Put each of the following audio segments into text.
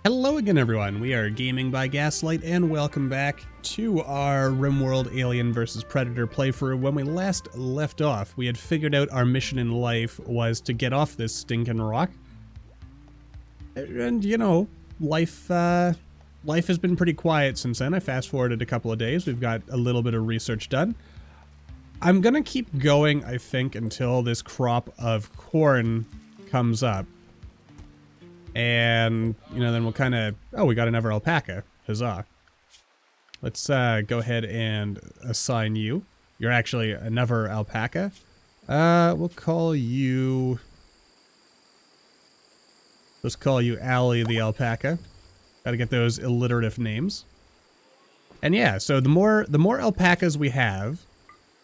Hello again, everyone. We are Gaming by Gaslight, and welcome back to our RimWorld Alien vs. Predator playthrough. When we last left off, we had figured out our mission in life was to get off this stinking rock. And, you know, life has been pretty quiet since then. I fast-forwarded a couple of days. We've got a little bit of research done. I'm gonna keep going, I think, until this crop of corn comes up. And, you know, then we'll kind of... Oh, we got another alpaca. Huzzah. Let's go ahead and assign you. You're actually another alpaca. We'll call you... Let's call you Allie the alpaca. Gotta get those alliterative names. And yeah, so the more alpacas we have,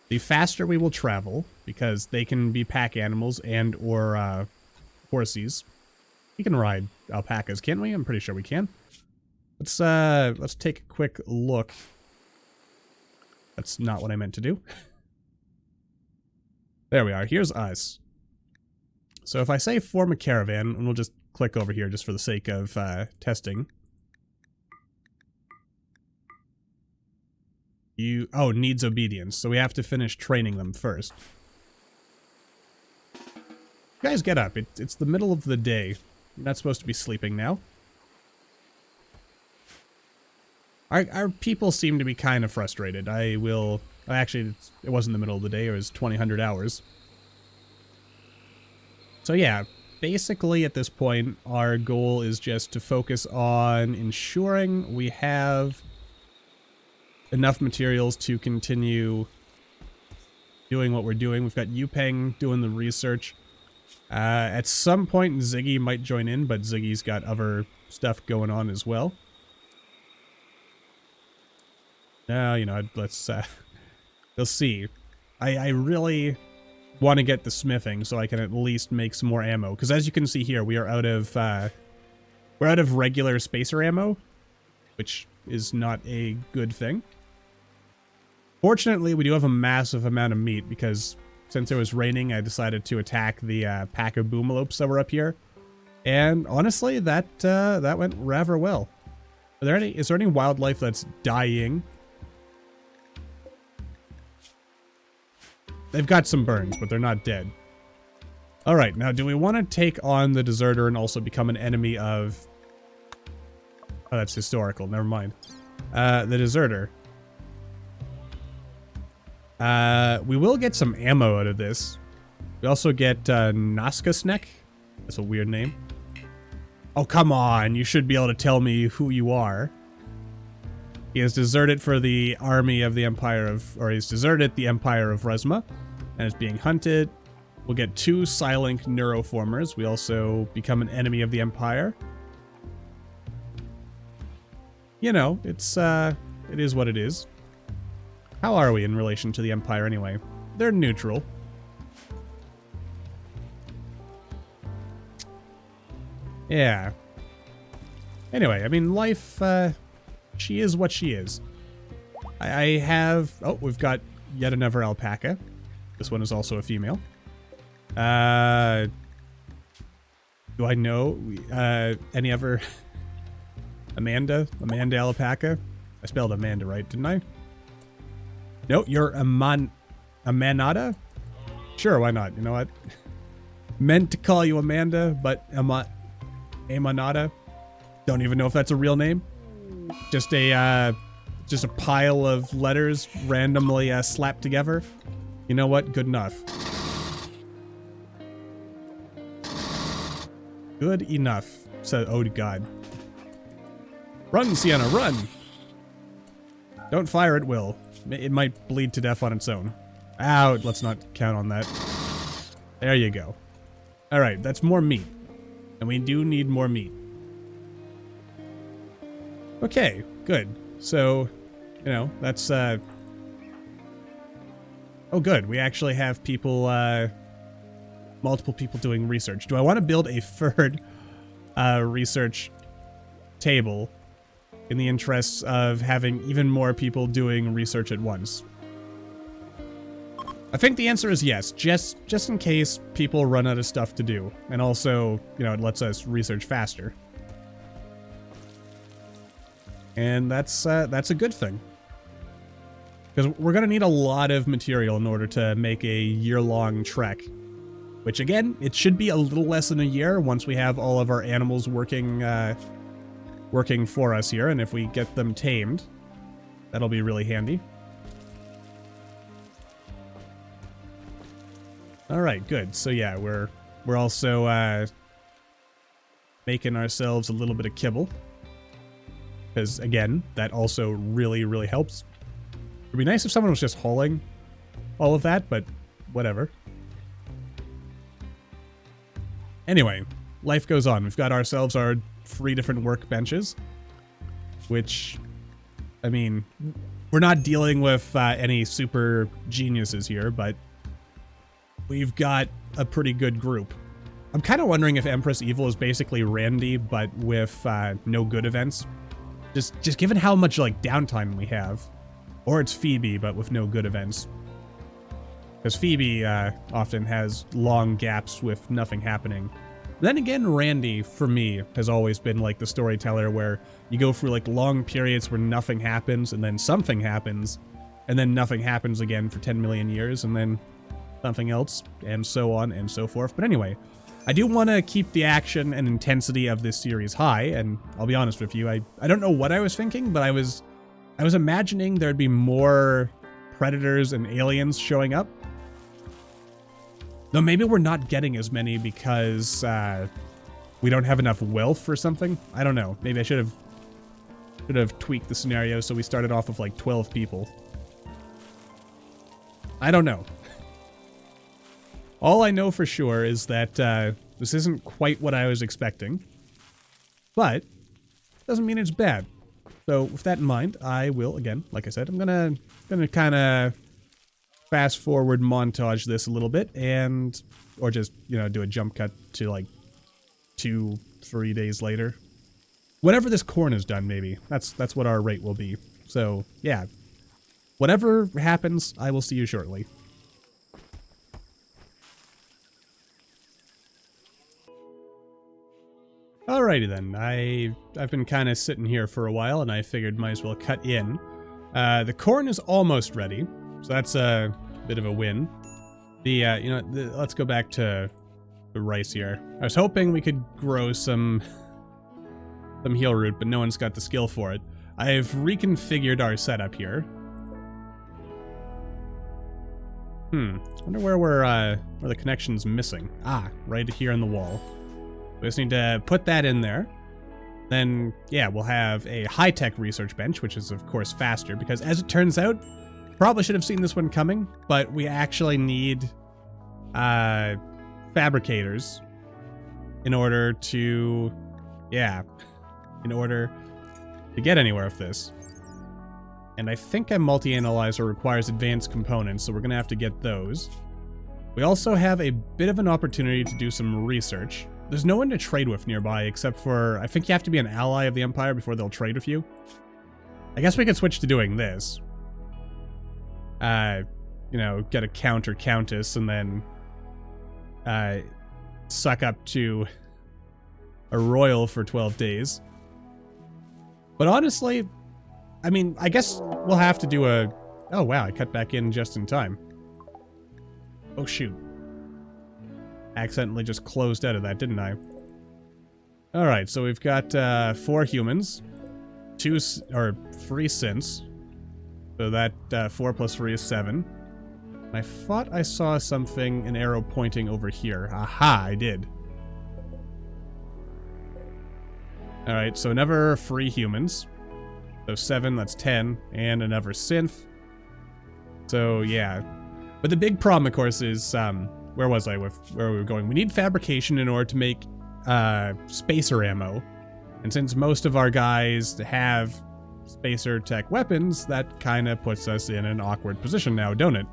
the faster we will travel, because they can be pack animals and or horses. We can ride alpacas, can't we? I'm pretty sure we can. Let's take a quick look. That's not what I meant to do. There we are. Here's us. So if I say form a caravan, and we'll just click over here just for the sake of testing. Oh, needs obedience. So we have to finish training them first. You guys get up. It's the middle of the day. You're not supposed to be sleeping now. Our people seem to be kind of frustrated. Actually, it wasn't the middle of the day. It was 2000 hours. So yeah, basically at this point, our goal is just to focus on ensuring we have enough materials to continue doing what we're doing. We've got Yupeng doing the research. At some point, Ziggy might join in, but Ziggy's got other stuff going on as well. Now, you know, let's, we'll see. I really want to get the smithing so I can at least make some more ammo. Because as you can see here, we are out of, we're out of regular spacer ammo, which is not a good thing. Fortunately, we do have a massive amount of meat because since it was raining, I decided to attack the pack of boomalopes that were up here. And honestly, that went rather well. Is there any wildlife that's dying? They've got some burns, but they're not dead. Alright, now do we want to take on the deserter and also become an enemy of... Oh, that's historical, never mind. The deserter. We will get some ammo out of this. We also get Naskasnek. That's a weird name. Oh, come on. You should be able to tell me who you are. He has deserted for the army of the Empire of... Or he's deserted the Empire of Resma and is being hunted. We'll get 2 Psylink Neuroformers. We also become an enemy of the Empire. You know, it is what it is. How are we in relation to the Empire anyway? They're neutral. Yeah. Anyway, I mean, life, she is what she is. I have... Oh, we've got yet another alpaca. This one is also a female. Do I know any other... Amanda alpaca? I spelled Amanda right, didn't I? No, you're a manada? Sure, why not? You know what? Meant to call you Amanda, but Amanada. Don't even know if that's a real name. Just a pile of letters randomly slapped together. You know what? Good enough. Good enough. So, oh god. Run, Sienna, run! Don't fire at will. It might bleed to death on its own. Ow, let's not count on that. There you go. Alright, that's more meat. And we do need more meat. Okay, good. So, you know, that's, Oh, good. We actually have people, multiple people doing research. Do I want to build a third, research table in the interests of having even more people doing research at once? I think the answer is yes, just in case people run out of stuff to do. And also, you know, it lets us research faster. And that's a good thing. Because we're going to need a lot of material in order to make a year-long trek. Which, again, it should be a little less than a year once we have all of our animals working for us here. And if we get them tamed, that'll be really handy. All right, good. So yeah, we're also making ourselves a little bit of kibble. Because, again, that also really, really helps. It'd be nice if someone was just hauling all of that, but whatever. Anyway, life goes on. We've got ourselves our 3 different workbenches, which, I mean, we're not dealing with any super geniuses here, but we've got a pretty good group. I'm kind of wondering if Empress Evil is basically Randy, but with no good events. Just given how much, like, downtime we have. Or it's Phoebe, but with no good events. Because Phoebe often has long gaps with nothing happening. Then again, Randy, for me, has always been like the storyteller where you go through like long periods where nothing happens, and then something happens, and then nothing happens again for 10 million years, and then something else, and so on and so forth. But anyway, I do want to keep the action and intensity of this series high, and I'll be honest with you, I don't know what I was thinking, but I was imagining there'd be more predators and aliens showing up. Though maybe we're not getting as many because we don't have enough wealth or something. I don't know. Maybe I should have tweaked the scenario so we started off with like 12 people. I don't know. All I know for sure is that this isn't quite what I was expecting. But doesn't mean it's bad. So with that in mind, I will, again, like I said, I'm gonna kind of fast forward montage this a little bit, and or just, you know, do a jump cut to like 2-3 days later. Whenever this corn is done, maybe. That's what our rate will be. So yeah, whatever happens, I will see you shortly. Alrighty then, I've been kind of sitting here for a while, and I figured might as well cut in. The corn is almost ready, so that's a bit of a win. Let's go back to the rice here. I was hoping we could grow some heel root, but no one's got the skill for it. I've reconfigured our setup here. Wonder where the connection's missing. Ah, right here on the wall. We just need to put that in there. Then, yeah, we'll have a high-tech research bench, which is, of course, faster, because as it turns out, probably should have seen this one coming, but we actually need fabricators in order to get anywhere with this. And I think a multi-analyzer requires advanced components, so we're going to have to get those. We also have a bit of an opportunity to do some research. There's no one to trade with nearby, except for, I think you have to be an ally of the Empire before they'll trade with you. I guess we could switch to doing this. Get a countess and then suck up to a royal for 12 days. But honestly, I mean, I guess we'll have to do a... Oh wow, I cut back in just in time. Oh shoot. Accidentally just closed out of that, didn't I? Alright, so we've got 4 humans. 3 synths. So that 4 plus 3 is 7. I thought I saw something, an arrow pointing over here. Aha, I did. Alright, so another 3 humans. So 7, that's 10. And another synth. So, yeah. But the big problem, of course, is... where was I with where we were going? We need fabrication in order to make spacer ammo. And since most of our guys have spacer tech weapons, that kind of puts us in an awkward position now, don't it?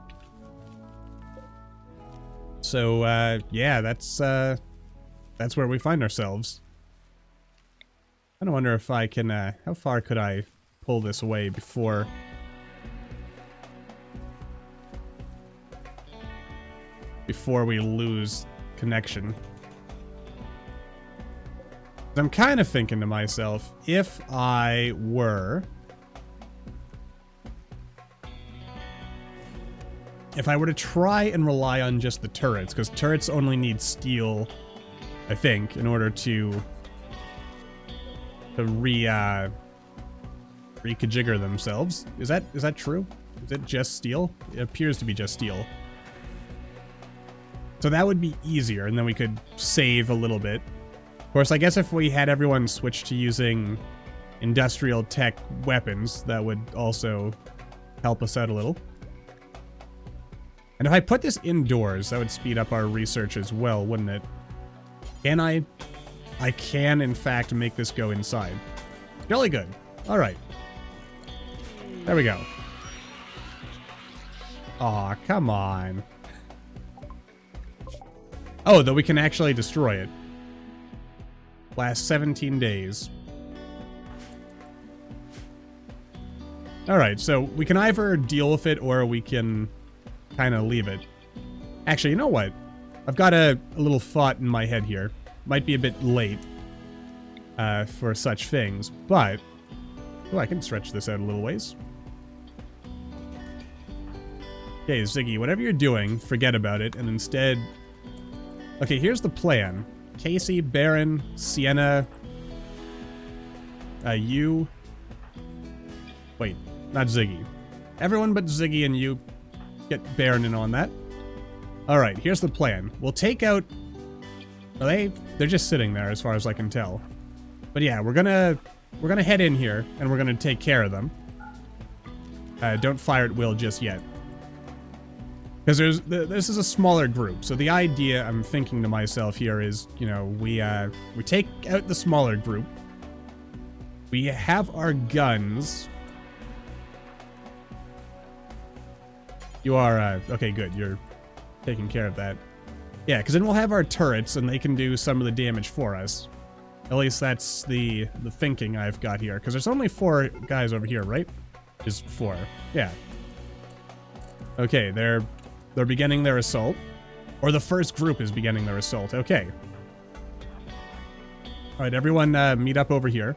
So, yeah, that's where we find ourselves. I wonder if I can, how far could I pull this away before... before we lose connection. I'm kind of thinking to myself, if I were to try and rely on just the turrets, because turrets only need steel, I think, in order to rekajigger themselves. Is that true? Is it just steel? It appears to be just steel. So that would be easier, and then we could save a little bit. Of course, I guess if we had everyone switch to using industrial tech weapons, that would also help us out a little. And if I put this indoors, that would speed up our research as well, wouldn't it? Can I? I can, in fact, make this go inside. Jolly good. All right. There we go. Aw, come on. Oh, though we can actually destroy it. Last 17 days. Alright, so we can either deal with it or we can kind of leave it. Actually, you know what? I've got a little thought in my head here. Might be a bit late for such things, but... Oh, I can stretch this out a little ways. Okay, Ziggy, whatever you're doing, forget about it, and instead... Okay, here's the plan. Casey, Baron, Sienna, you... Wait, not Ziggy. Everyone but Ziggy and you get Baron in on that. Alright, here's the plan. We'll take out... Are they? They're just sitting there as far as I can tell. But yeah, we're gonna head in here and we're gonna take care of them. Don't fire at will just yet. Because this is a smaller group, so the idea I'm thinking to myself here is, you know, we take out the smaller group. We have our guns. You are, okay, good, you're taking care of that. Yeah, because then we'll have our turrets and they can do some of the damage for us. At least that's the thinking I've got here, because there's only 4 guys over here, right? Just 4, yeah. Okay, they're beginning their assault. Or the first group is beginning their assault. Okay. Alright, everyone meet up over here.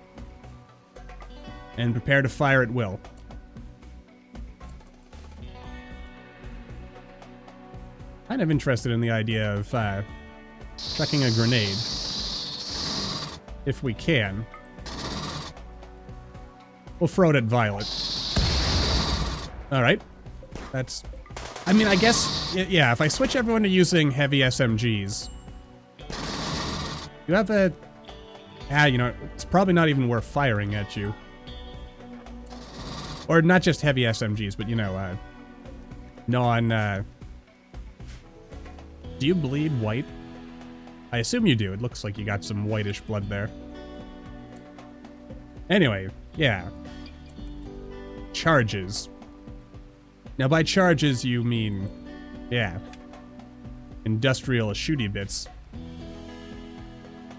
And prepare to fire at will. Kind of interested in the idea of chucking a grenade. If we can. We'll throw it at Violet. Alright. That's... I mean, I guess, yeah, if I switch everyone to using heavy SMGs, you have a... you know, it's probably not even worth firing at you. Or not just heavy SMGs, but, you know, do you bleed white? I assume you do. It looks like you got some whitish blood there. Anyway, yeah. Charges. Now, by charges, you mean, yeah, industrial shooty bits.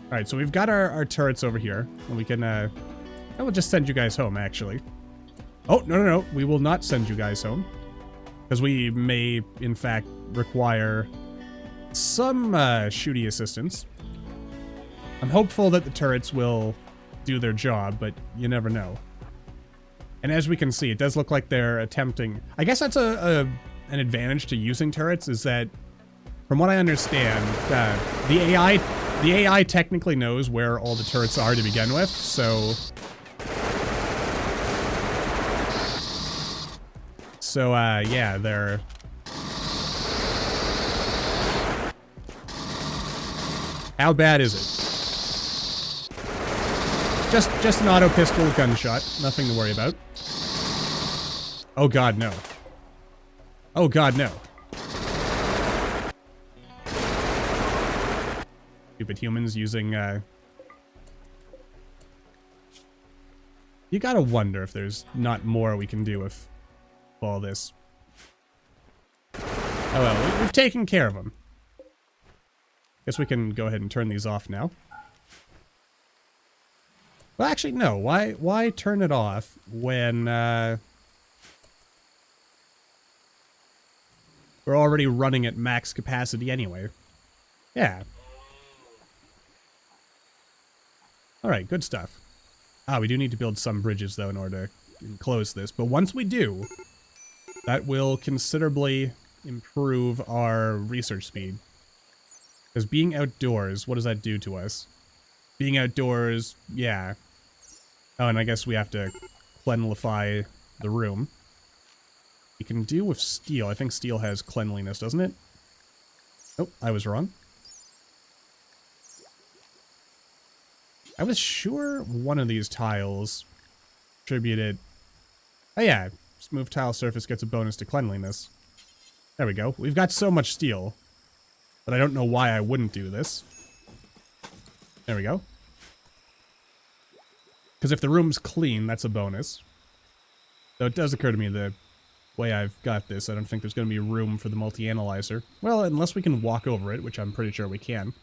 Alright, so we've got our turrets over here, and we can, I will just send you guys home, actually. Oh, no, we will not send you guys home. Because we may, in fact, require some, shooty assistance. I'm hopeful that the turrets will do their job, but you never know. And as we can see, it does look like they're attempting... I guess that's an advantage to using turrets, is that, from what I understand, the AI technically knows where all the turrets are to begin with, so... So, yeah, they're... How bad is it? Just an auto pistol gunshot. Nothing to worry about. Oh god, no. Oh god, no. Stupid humans using, You gotta wonder if there's not more we can do with all this. Oh well, we've taken care of them. Guess we can go ahead and turn these off now. Well, actually, no. Why turn it off when we're already running at max capacity anyway? Yeah. All right, good stuff. Ah, we do need to build some bridges, though, in order to enclose this. But once we do, that will considerably improve our research speed. Because being outdoors, what does that do to us? Being outdoors, yeah. Oh, and I guess we have to cleanlify the room. We can do with steel. I think steel has cleanliness, doesn't it? Oh, I was wrong. I was sure one of these tiles attributed... Oh yeah, smooth tile surface gets a bonus to cleanliness. There we go. We've got so much steel, but I don't know why I wouldn't do this. There we go. Because if the room's clean, that's a bonus. Though it does occur to me the way I've got this, I don't think there's going to be room for the multi-analyzer. Well, unless we can walk over it, which I'm pretty sure we can.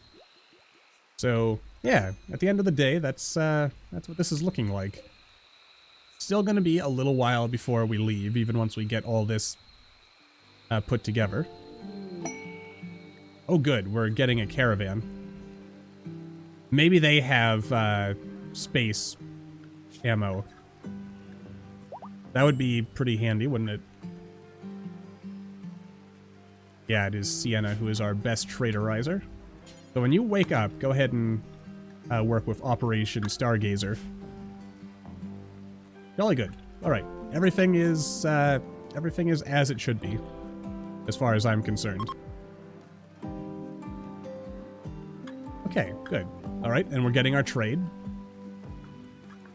So, yeah, at the end of the day, that's what this is looking like. Still going to be a little while before we leave, even once we get all this put together. Oh, good, we're getting a caravan. Maybe they have space ammo. That would be pretty handy, wouldn't it? Yeah, it is Sienna who is our best traderizer. So when you wake up, go ahead and work with Operation Stargazer. Jolly good. All right, everything is as it should be, as far as I'm concerned. Okay, good. All right, and we're getting our trade.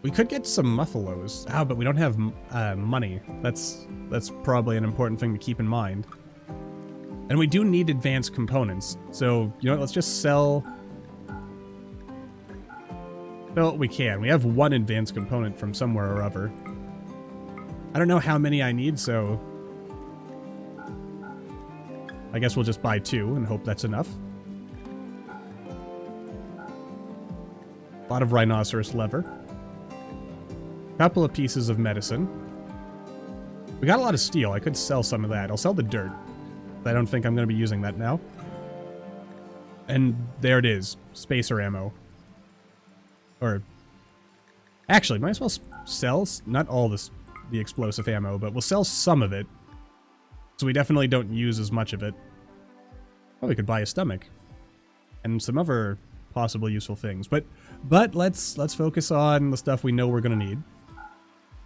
We could get some muffalos. Ah, but we don't have money. That's probably an important thing to keep in mind. And we do need advanced components. So, you know what, let's just sell what we can. We have one advanced component from somewhere or other. I don't know how many I need, so I guess we'll just buy 2 and hope that's enough. A lot of rhinoceros leather. Couple of pieces of medicine. We got a lot of steel. I could sell some of that. I'll sell the dirt. I don't think I'm going to be using that now. And there it is. Spacer ammo. Or... actually, might as well sell... not all the explosive ammo, but we'll sell some of it. So we definitely don't use as much of it. Oh, we could buy a stomach. And some other possible useful things. But let's focus on the stuff we know we're going to need.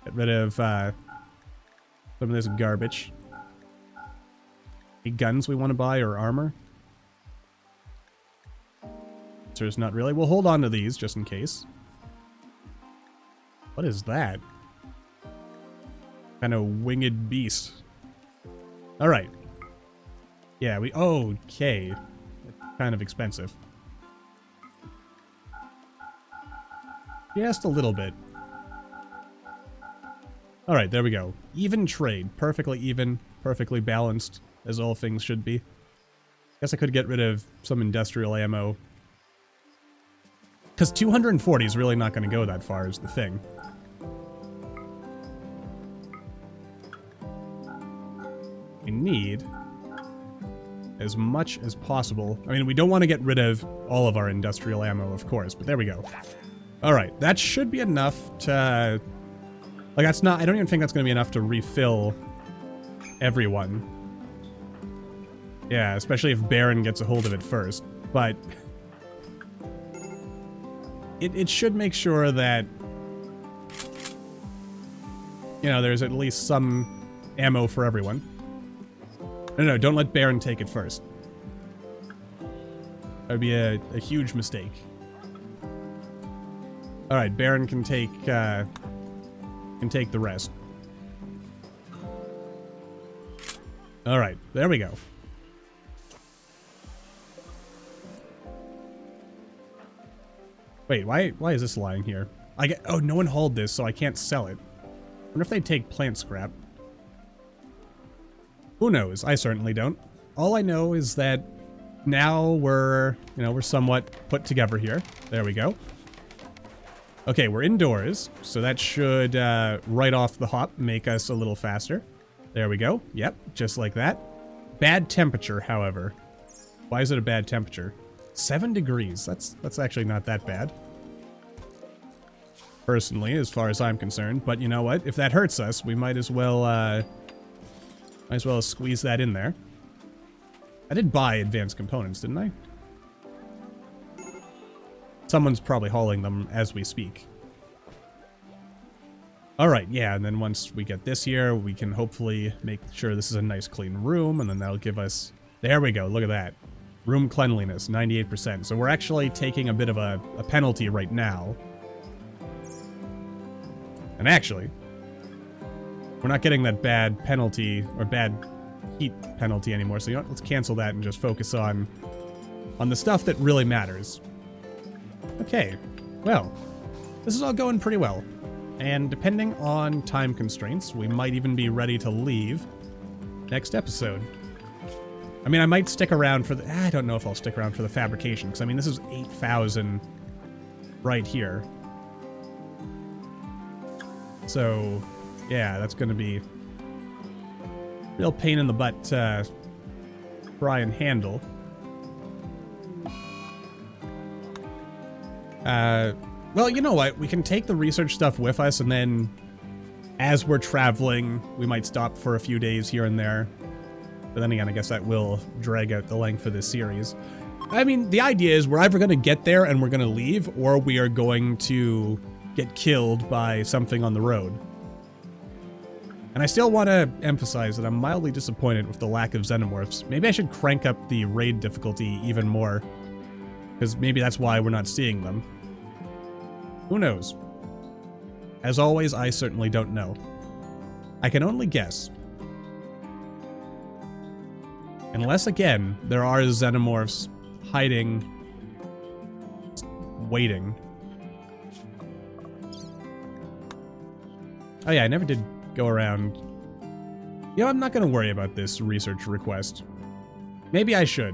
Get rid of some of this garbage. Any guns we want to buy or armor? So it's not really. We'll hold on to these just in case. What is that? Kind of winged beast. Alright. Yeah, okay. It's kind of expensive. Just a little bit. Alright, there we go. Even trade. Perfectly even. Perfectly balanced. As all things should be. Guess I could get rid of some industrial ammo. Because 240 is really not going to go that far, is the thing. We need as much as possible. I mean, we don't want to get rid of all of our industrial ammo, of course, but there we go. Alright, that should be enough to... like, that's not... I don't even think that's going to be enough to refill everyone. Yeah, especially if Baron gets a hold of it first. But it should make sure that, you know, there's at least some ammo for everyone. No, don't let Baron take it first. That would be a huge mistake. Alright, Baron can take the rest. Alright, there we go. Wait, why is this lying here? Oh, no one hauled this, so I can't sell it. I wonder if they take plant scrap. Who knows? I certainly don't. All I know is that now we're somewhat put together here. There we go. Okay, we're indoors, so that should, right off the hop, make us a little faster. There we go. Yep, just like that. Bad temperature, however. Why is it a bad temperature? 7 degrees. That's actually not that bad. personally, as far as I'm concerned. But you know what? If that hurts us, we might as well squeeze that in there. I did buy advanced components, didn't I? Someone's probably hauling them as we speak. Alright, yeah, and then once we get this here, we can hopefully make sure this is a nice clean room, and then that'll give us... There we go, look at that. Room cleanliness, 98%. So we're actually taking a bit of a penalty right now. And actually, we're not getting that bad penalty, or bad heat penalty anymore, so you know what, let's cancel that and just focus on the stuff that really matters. Okay, well, this is all going pretty well. And depending on time constraints, we might even be ready to leave next episode. I mean, I might stick around for the... I don't know if I'll stick around for the fabrication, because I mean, this is 8,000 right here. So, yeah, that's going to be real pain in the butt to try and handle. Well, you know what? We can take the research stuff with us, and then as we're traveling, we might stop for a few days here and there. But then again, I guess that will drag out the length of this series. I mean, the idea is we're either going to get there and we're going to leave, or we are going to get killed by something on the road. And I still want to emphasize that I'm mildly disappointed with the lack of xenomorphs. Maybe I should crank up the raid difficulty even more, because maybe that's why we're not seeing them. Who knows? As always, I certainly don't know. I can only guess. Unless, again, there are xenomorphs hiding, waiting. Oh yeah, I never did go around. You know, I'm not going to worry about this research request. Maybe I should.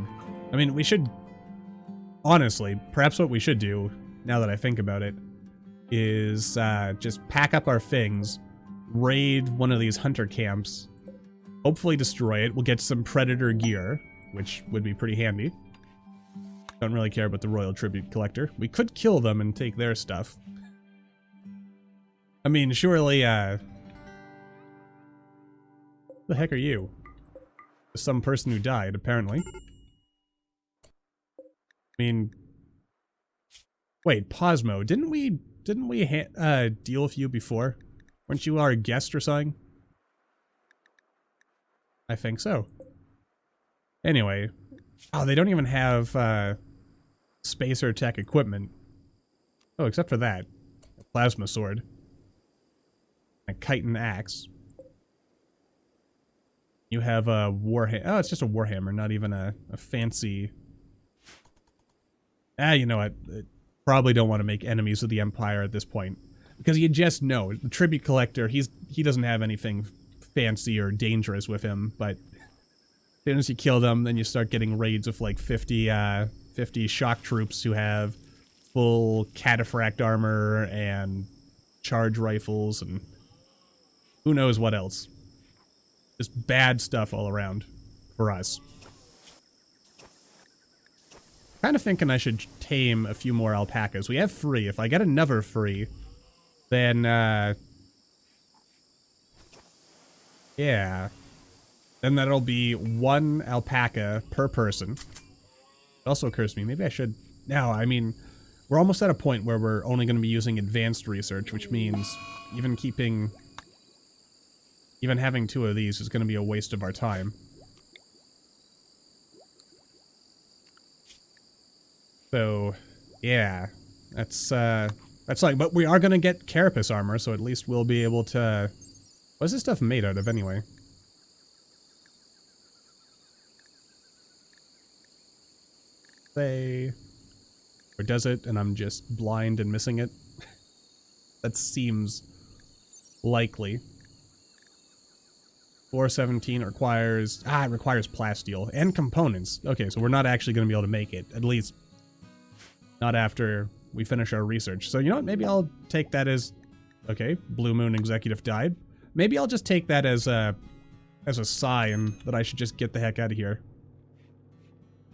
I mean, we should... Honestly, perhaps what we should do, now that I think about it, is just pack up our things, raid one of these hunter camps, hopefully destroy it. We'll get some predator gear, which would be pretty handy. Don't really care about the royal tribute collector. We could kill them and take their stuff. I mean, surely, who the heck are you? Some person who died, apparently. I mean... Wait, Posmo, didn't we deal with you before? Weren't you our guest or something? I think so. Anyway. Oh, they don't even have, spacer tech equipment. Oh, except for that. A plasma sword. A chitin axe. You have a warhammer. Oh, it's just a warhammer, not even a fancy... Ah, you know what? Probably don't want to make enemies of the Empire at this point. Because you just know, the tribute collector, he doesn't have anything fancy or dangerous with him, but as soon as you kill them, then you start getting raids of like 50 shock troops who have full cataphract armor and charge rifles and who knows what else. Just bad stuff all around for us. Kind of thinking I should tame a few more alpacas. We have 3. If I get another 3, then, yeah. Then that'll be 1 alpaca per person. It also occurs to me, maybe I should... No, I mean, we're almost at a point where we're only going to be using advanced research, which means even having 2 of these is going to be a waste of our time. So, yeah, that's like, but we are going to get carapace armor, so at least we'll be able to... What's this stuff made out of, anyway? Say... Or does it, and I'm just blind and missing it? That seems likely. 417 requires... Ah, it requires plasteel and components. Okay, so we're not actually going to be able to make it, at least... Not after we finish our research. So, you know what? Maybe I'll take that as... Okay, Blue Moon Executive died. Maybe I'll just take that as a sign that I should just get the heck out of here.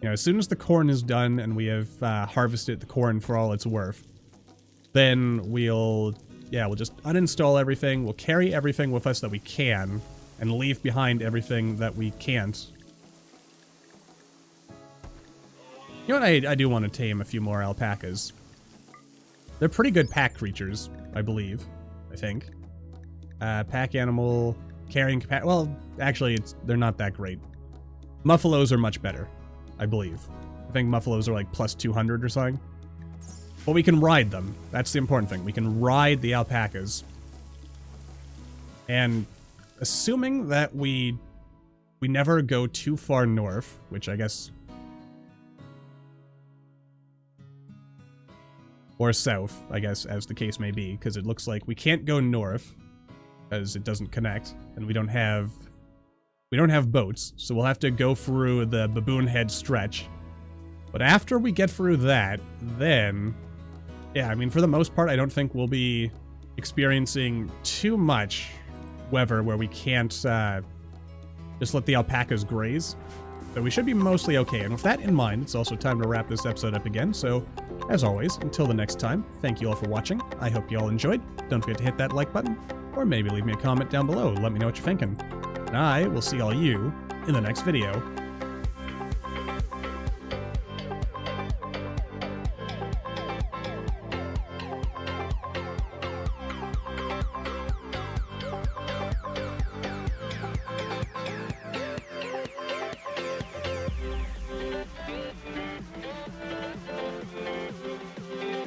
You know, as soon as the corn is done and we have harvested the corn for all it's worth, then we'll Yeah, we'll just uninstall everything. We'll carry everything with us that we can and leave behind everything that we can't. You know what? I do want to tame a few more alpacas. They're pretty good pack creatures, I believe. I think. Pack animal, carrying capacity. Well, actually, they're not that great. Muffalos are much better, I believe. I think Muffalos are like plus 200 or something. But we can ride them. That's the important thing. We can ride the alpacas. And assuming that we never go too far north, which I guess... Or south, I guess, as the case may be, because it looks like we can't go north, as it doesn't connect, and we don't have boats, so we'll have to go through the Baboon Head stretch. But after we get through that, then, yeah, I mean, for the most part, I don't think we'll be experiencing too much weather where we can't just let the alpacas graze. So we should be mostly okay. And with that in mind, it's also time to wrap this episode up again. So, as always, until the next time, thank you all for watching. I hope you all enjoyed. Don't forget to hit that like button, or maybe leave me a comment down below. Let me know what you're thinking. And I will see all you in the next video.